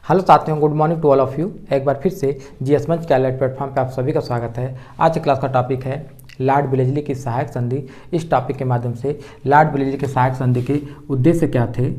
Hello साथियों, good morning to all of you. एक बार फिर से जीएस मंच के अलर्ट प्लेटफॉर्म पे आप सभी का स्वागत है। आज की क्लास का टॉपिक है लॉर्ड विलेजली की सहायक संधि। इस टॉपिक के माध्यम से लॉर्ड विलेजली के सहायक संधि के उद्देश्य क्या थे,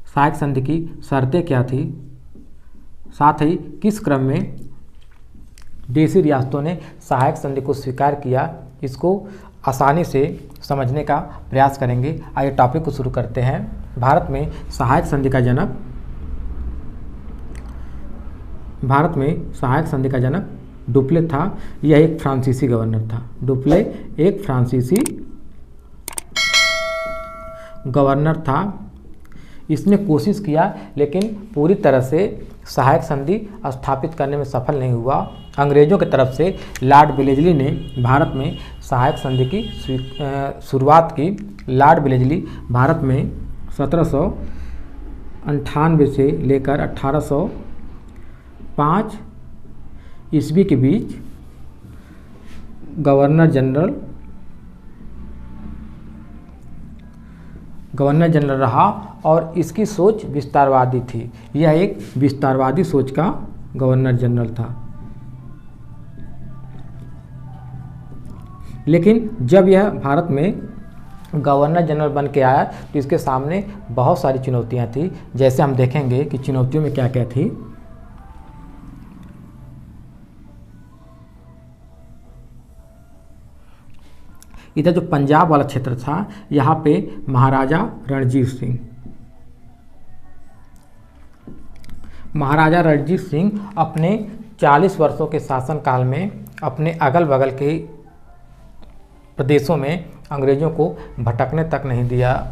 सहायक संधि की शर्तें क्या थी, साथ ही किस क्रम में देशी रियासतों ने सहायक संधि को स्वीकार किया, इसको आसानी से समझने का प्रयास करेंगे। आइए टॉपिक को शुरू करते हैं। भारत में सहायक संधि का जनक डुप्ले था। यह एक फ्रांसीसी गवर्नर था। डुप्ले एक फ्रांसीसी गवर्नर था। इसने कोशिश किया लेकिन पूरी तरह से सहायक संधि स्थापित करने में सफल नहीं हुआ। अंग्रेज़ों की तरफ से लॉर्ड विलेजली ने भारत में सहायक संधि की शुरुआत की। लॉर्ड विलेजली भारत में 1798 से लेकर 1805 ईस्वी के बीच गवर्नर जनरल रहा और इसकी सोच विस्तारवादी थी। यह एक विस्तारवादी सोच का गवर्नर जनरल था। लेकिन जब यह भारत में गवर्नर जनरल बन के आया तो इसके सामने बहुत सारी चुनौतियां थी। जैसे हम देखेंगे कि चुनौतियों में क्या क्या थी। इधर जो पंजाब वाला क्षेत्र था, यहाँ पे महाराजा रणजीत सिंह अपने 40 वर्षों के शासनकाल में अपने अगल बगल के प्रदेशों में अंग्रेज़ों को भटकने तक नहीं दिया।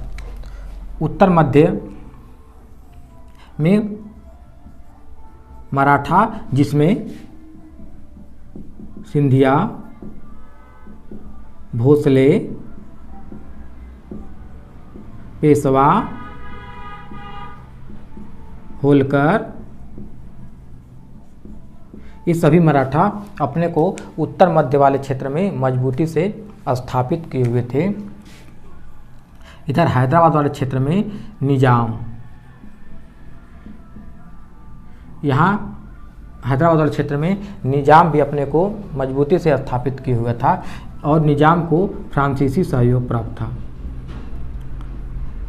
उत्तर मध्य में मराठा, जिसमें सिंधिया, भोसले, पेशवा, होलकर, ये सभी मराठा अपने को उत्तर मध्य वाले क्षेत्र में मजबूती से स्थापित किए हुए थे। इधर हैदराबाद वाले क्षेत्र में निजाम, यहाँ हैदराबाद वाले क्षेत्र में निजाम भी अपने को मजबूती से स्थापित किए हुआ था और निजाम को फ्रांसीसी सहयोग प्राप्त था।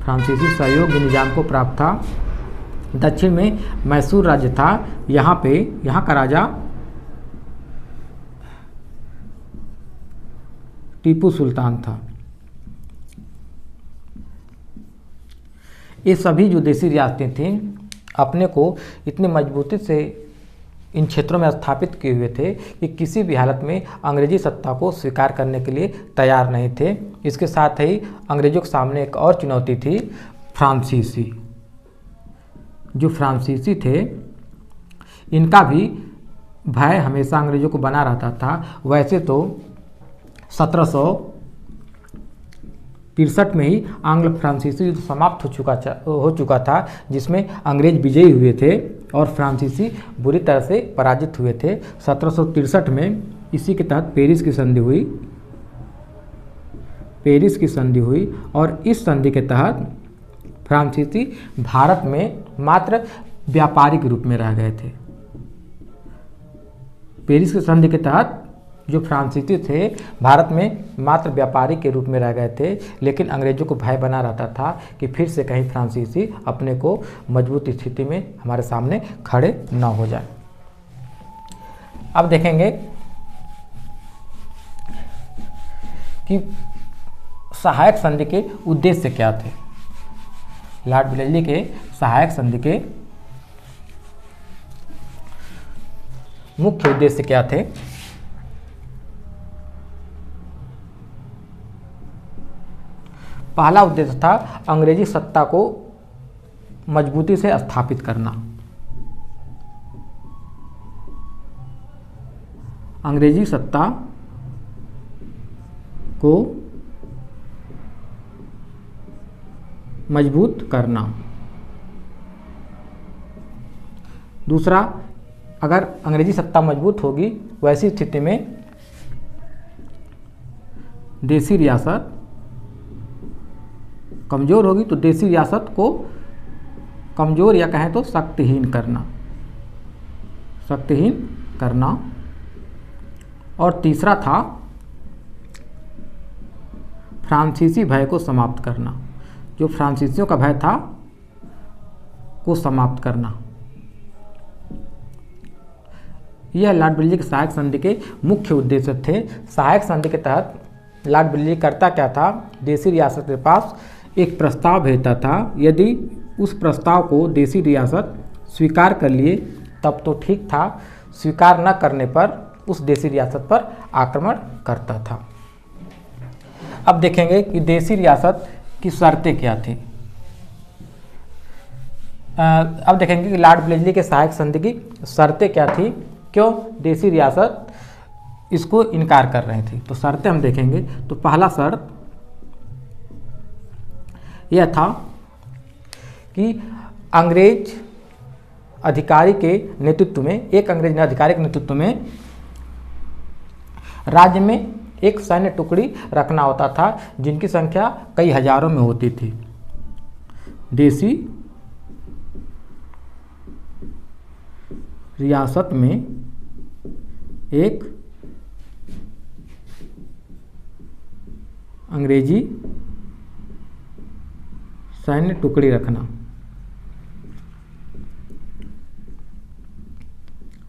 फ्रांसीसी सहयोग भी निजाम को प्राप्त था। दक्षिण में मैसूर राज्य था। यहाँ का राजा टीपू सुल्तान था। ये सभी जो देशी रियासतें थीं अपने को इतनी मजबूती से इन क्षेत्रों में स्थापित किए हुए थे कि किसी भी हालत में अंग्रेजी सत्ता को स्वीकार करने के लिए तैयार नहीं थे। इसके साथ ही अंग्रेजों के सामने एक और चुनौती थी, फ्रांसीसी। जो फ्रांसीसी थे इनका भी भय हमेशा अंग्रेजों को बना रहता था। वैसे तो 1763 में ही आंग्ल फ्रांसीसी युद्ध समाप्त हो चुका था, जिसमें अंग्रेज विजयी हुए थे और फ्रांसीसी बुरी तरह से पराजित हुए थे। 1763 में इसी के तहत पेरिस की संधि हुई और इस संधि के तहत फ्रांसीसी भारत में मात्र व्यापारिक रूप में रह गए थे। पेरिस की संधि के तहत जो फ्रांसीसी थे भारत में मात्र व्यापारी के रूप में रह गए थे। लेकिन अंग्रेजों को भय बना रहता था कि फिर से कहीं फ्रांसीसी अपने को मजबूत स्थिति में हमारे सामने खड़े न हो जाए। अब देखेंगे कि सहायक संधि के उद्देश्य क्या थे। लॉर्ड विलेजली के सहायक संधि के मुख्य उद्देश्य क्या थे। पहला उद्देश्य था अंग्रेजी सत्ता को मजबूती से स्थापित करना। अंग्रेजी सत्ता को मजबूत करना। दूसरा, अगर अंग्रेजी सत्ता मजबूत होगी वैसी स्थिति में देशी रियासत कमज़ोर होगी तो देशी रियासत को कमज़ोर या कहें तो शक्तिहीन करना, शक्तिहीन करना। और तीसरा था फ्रांसीसी भय को समाप्त करना, जो फ्रांसीसियों का भय था को समाप्त करना। यह लॉर्ड ब्रिजली के सहायक संधि के मुख्य उद्देश्य थे। सहायक संधि के तहत लॉर्ड ब्रिजली करता क्या था, देसी रियासत के पास एक प्रस्ताव भेजता था, यदि उस प्रस्ताव को देसी रियासत स्वीकार कर लिए तब तो ठीक था, स्वीकार न करने पर उस देसी रियासत पर आक्रमण करता था। अब देखेंगे कि देसी रियासत की शर्तें क्या थी। अब देखेंगे कि लॉर्ड ब्लेजली के सहायक संधि की शर्तें क्या थी, क्यों देसी रियासत इसको इनकार कर रही थी। तो शर्तें हम देखेंगे। तो पहला शर्त यह था कि अंग्रेज अधिकारी के नेतृत्व में, एक अंग्रेज अधिकारी के नेतृत्व में राज्य में एक सैन्य टुकड़ी रखना होता था, जिनकी संख्या कई हजारों में होती थी। देसी रियासत में एक अंग्रेजी सैन्य टुकड़ी रखना।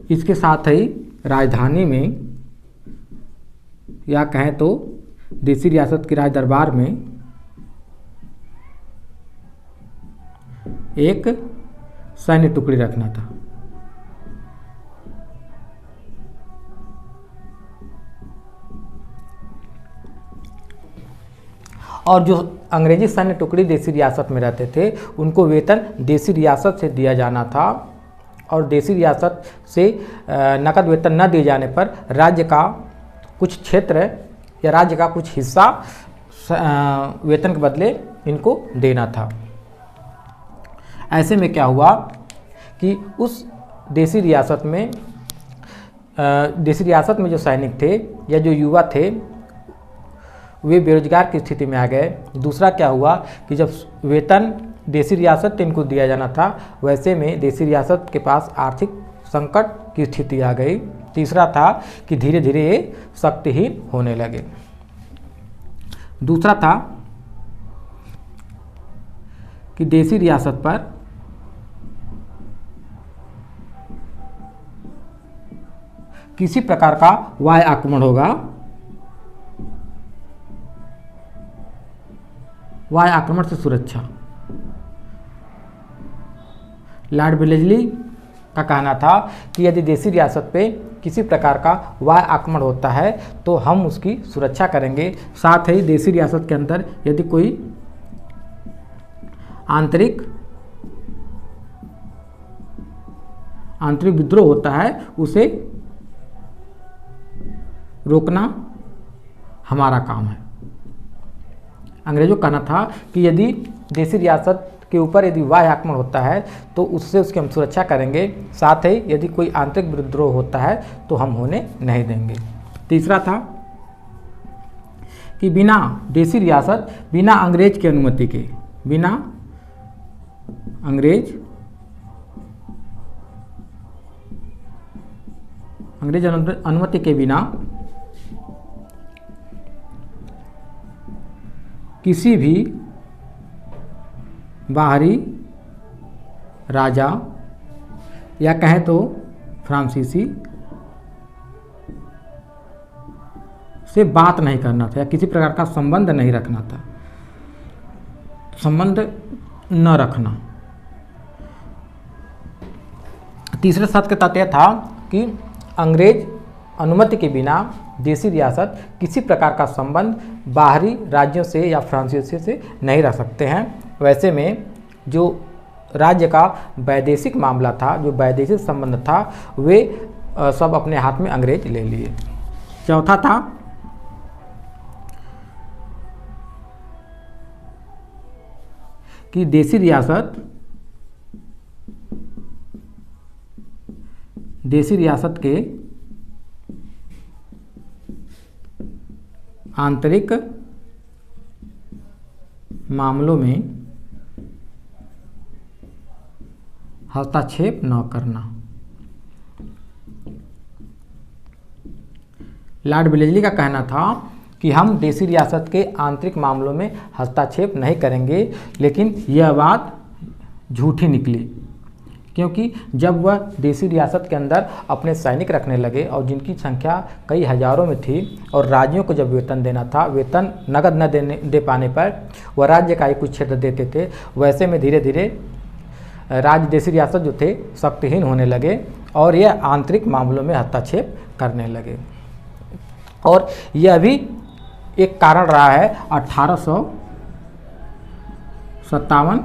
इसके साथ ही राजधानी में या कहें तो देसी रियासत की राज दरबार में एक सैन्य टुकड़ी रखना था। और जो अंग्रेजी सैन्य टुकड़ी देसी रियासत में रहते थे उनको वेतन देसी रियासत से दिया जाना था, और देसी रियासत से नकद वेतन न दिए जाने पर राज्य का कुछ क्षेत्र या राज्य का कुछ हिस्सा वेतन के बदले इनको देना था। ऐसे में क्या हुआ कि उस देसी रियासत में जो सैनिक थे या जो युवा थे वे बेरोजगार की स्थिति में आ गए। दूसरा क्या हुआ कि जब वेतन देसी रियासत से इनको दिया जाना था, वैसे में देसी रियासत के पास आर्थिक संकट की स्थिति आ गई। तीसरा था कि धीरे धीरे ये शक्तिहीन होने लगे। दूसरा था कि देसी रियासत पर किसी प्रकार का वायु आक्रमण होगा। वायु आक्रमण से सुरक्षा। लॉर्ड ब्लेजली का कहना था कि यदि देसी रियासत पे किसी प्रकार का वायु आक्रमण होता है तो हम उसकी सुरक्षा करेंगे। साथ ही देसी रियासत के अंदर यदि कोई आंतरिक विद्रोह होता है उसे रोकना हमारा काम है। अंग्रेजों का कहना था कि यदि देसी रियासत के ऊपर यदि वायु आक्रमण होता है तो उससे उसकी हम सुरक्षा करेंगे, साथ ही यदि कोई आंतरिक विद्रोह होता है तो हम होने नहीं देंगे। तीसरा था कि बिना देसी रियासत बिना अंग्रेज की अनुमति के, बिना अंग्रेज अनुमति के बिना किसी भी बाहरी राजा या कहें तो फ्रांसीसी से बात नहीं करना था या किसी प्रकार का संबंध नहीं रखना था, संबंध न रखना। तीसरे शर्त का तथ्य था कि अंग्रेज अनुमति के बिना देसी रियासत किसी प्रकार का संबंध बाहरी राज्यों से या फ्रांसीसी से नहीं रख सकते हैं। वैसे में जो राज्य का वैदेशिक मामला था, जो वैदेशिक संबंध था, वे सब अपने हाथ में अंग्रेज ले लिए। चौथा था कि देसी रियासत के आंतरिक मामलों में हस्तक्षेप न करना। लॉर्ड वेलेस्ली का कहना था कि हम देसी रियासत के आंतरिक मामलों में हस्तक्षेप नहीं करेंगे, लेकिन यह बात झूठी निकली, क्योंकि जब वह देसी रियासत के अंदर अपने सैनिक रखने लगे और जिनकी संख्या कई हजारों में थी और राज्यों को जब वेतन देना था, वेतन नगद न दे पाने पर वह राज्य का ही कुछ क्षेत्र देते थे, वैसे में धीरे धीरे राज्य देसी रियासत जो थे शक्तिहीन होने लगे और यह आंतरिक मामलों में हस्तक्षेप करने लगे। और यह भी एक कारण रहा है 1857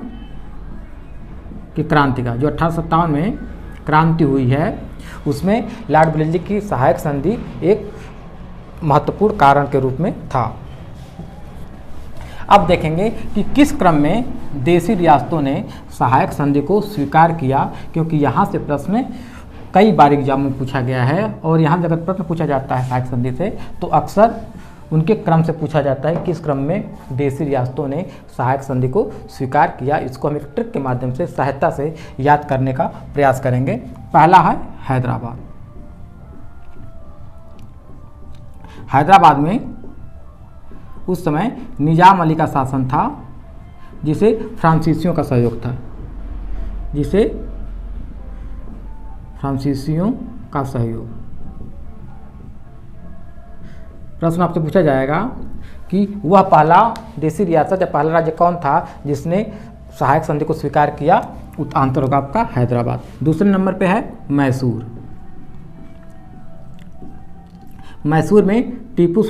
की क्रांति का। जो 1857 में क्रांति हुई है उसमें लॉर्ड वेलेस्ली की सहायक संधि एक महत्वपूर्ण कारण के रूप में था। अब देखेंगे कि किस क्रम में देसी रियासतों ने सहायक संधि को स्वीकार किया, क्योंकि यहाँ से प्रश्न कई बार एग्जाम में पूछा गया है और यहाँ जब प्रश्न पूछा जाता है सहायक संधि से तो अक्सर उनके क्रम से पूछा जाता है किस क्रम में देसी रियासतों ने सहायक संधि को स्वीकार किया। इसको हम एक ट्रिक के माध्यम से सहायता से याद करने का प्रयास करेंगे। पहला है हैदराबाद। हैदराबाद में उस समय निजाम अली का शासन था, जिसे फ्रांसीसियों का सहयोग था, जिसे फ्रांसीसियों का सहयोग। प्रश्न आपसे पूछा जाएगा कि वह पहला देसी रियासत या पहला राज्य कौन था जिसने सहायक संधि को स्वीकार किया। आंसर होगा आपका हैदराबाद। दूसरे नंबर पे है मैसूर। मैसूर में टीपू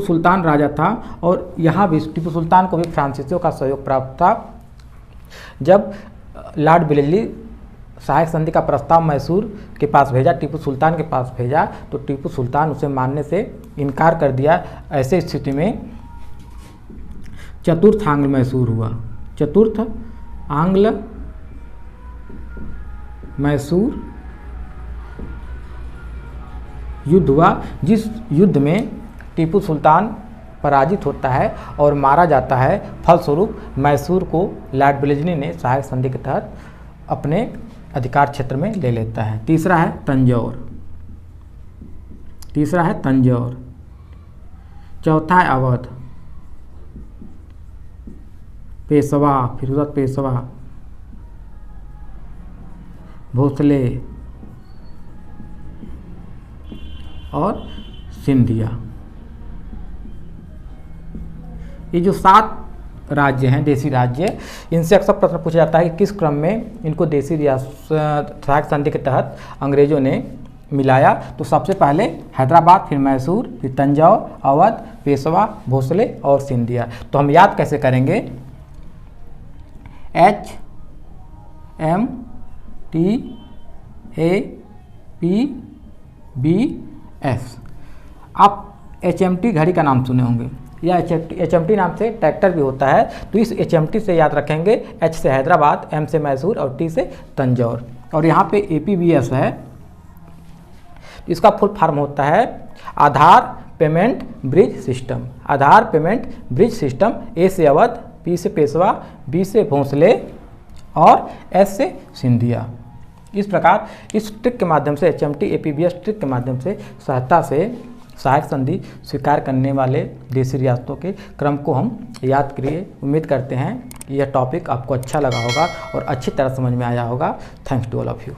सुल्तान राजा था और यहाँ भी टीपू सुल्तान को भी फ्रांसीसियों का सहयोग प्राप्त था। जब लॉर्ड वेलेस्ली सहायक संधि का प्रस्ताव मैसूर के पास भेजा, टीपू सुल्तान के पास भेजा, तो टीपू सुल्तान उसे मानने से इनकार कर दिया। ऐसे स्थिति में चतुर्थ आंग्ल मैसूर हुआ। चतुर्थ आंग्ल मैसूर युद्ध हुआ, जिस युद्ध में टीपू सुल्तान पराजित होता है और मारा जाता है। फलस्वरूप मैसूर को लॉर्ड वेलेस्ली ने सहायक संधि के तहत अपने अधिकार क्षेत्र में ले लेता है। तीसरा है तंजौर। चौथा है अवध। पेशवा, फिरोजपुर पेशवा, भोसले और सिंधिया। ये जो 7 राज्य हैं देसी राज्य, इनसे अक्सर प्रश्न पूछा जाता है कि किस क्रम में इनको देसी रियासत सहायक संधि के तहत अंग्रेजों ने मिलाया। तो सबसे पहले हैदराबाद, फिर मैसूर, फिर तंजौर, अवध, पेशवा, भोसले और सिंधिया। तो हम याद कैसे करेंगे? HMTAPBS। आप HMT घड़ी का नाम सुने होंगे या HMT नाम से ट्रैक्टर भी होता है, तो इस HMT से याद रखेंगे। H से हैदराबाद, M से मैसूर और T से तंजौर। और यहाँ पे APBS है, इसका फुल फॉर्म होता है Aadhaar payment bridge system. Aadhaar payment bridge system. A से अवध, P से पेशवा, B से भोसले और S से सिंधिया। इस प्रकार इस ट्रिक के माध्यम से HMT APBS ट्रिक के माध्यम से सहायता से सहायक संधि स्वीकार करने वाले देसी रियासतों के क्रम को हम याद करिए। उम्मीद करते हैं कि यह टॉपिक आपको अच्छा लगा होगा और अच्छी तरह समझ में आया होगा। Thanks to all of you.